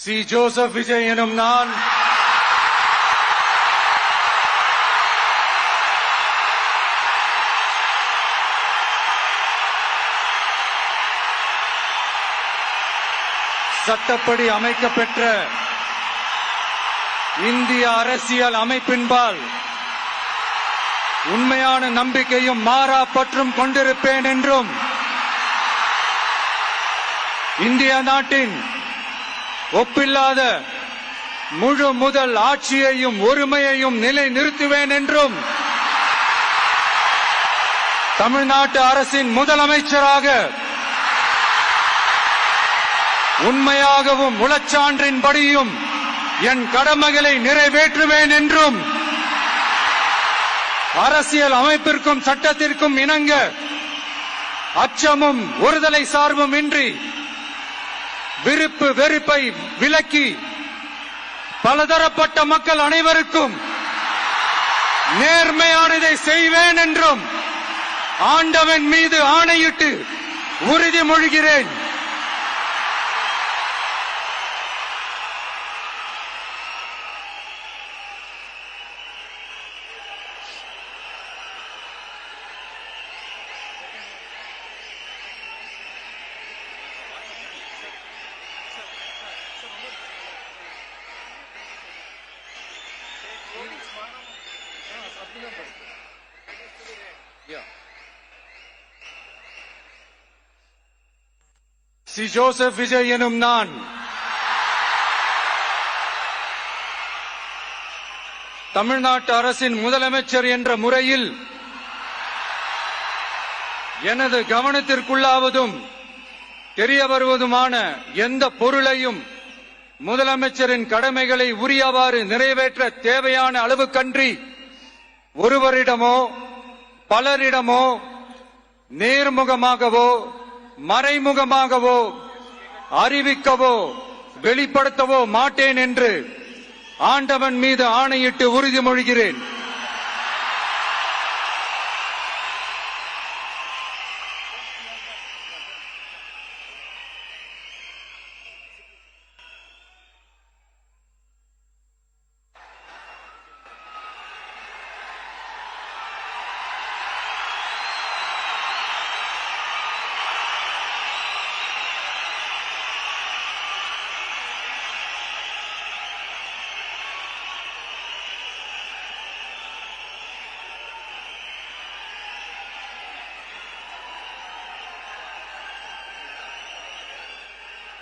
C. Joseph Vijay எனும் நான் சட்டப்படி அமைக்கப்பெற்ற இந்திய அரசியல் அமைப்பின்பால் உண்மையான நம்பிக்கையும் மாறா பற்றும் கொண்டிருப்பேன் என்றும் இந்திய நாட்டின் ஒப்பில்லாத முழு முதல் ஆட்சியையும் ஒருமையையும் நிலைநிறுத்துவேன் என்றும் தமிழ்நாட்டு அரசின் முதலமைச்சராக உண்மையாகவும் உளச்சான்றின்படியும் என் கடமைகளை நிறைவேற்றுவேன் என்றும் அரசியல் அமைப்பிற்கும் சட்டத்திற்கும் இணங்க அச்சமும் ஒருதலை சார்பும் இன்றி விருப்பு வெறுப்பை விலக்கி பலதரப்பட்ட மக்கள் அனைவருக்கும் நேர்மையானதை செய்வேன் என்றும் ஆண்டவன் மீது ஆணையிட்டு உறுதிமொழிகிறேன். சி. ஜோசப் விஜய் எனும் நான் தமிழ்நாட்டு அரசின் முதலமைச்சர் என்ற முறையில் எனது கவனத்திற்குள்ளாவதும் தெரிய வருவதுமான எந்த பொருளையும் முதலமைச்சரின் கடமைகளை உரியவாறு நிறைவேற்ற தேவையான அளவுக்கன்றி ஒருவரிடமோ பலரிடமோ நேர்முகமாகவோ மறைமுகமாகவோ அறிவிக்கவோ வெளிப்படுத்தவோ மாட்டேன் என்று ஆண்டவன் மீது ஆணையிட்டு உறுதிமொழிகிறேன்.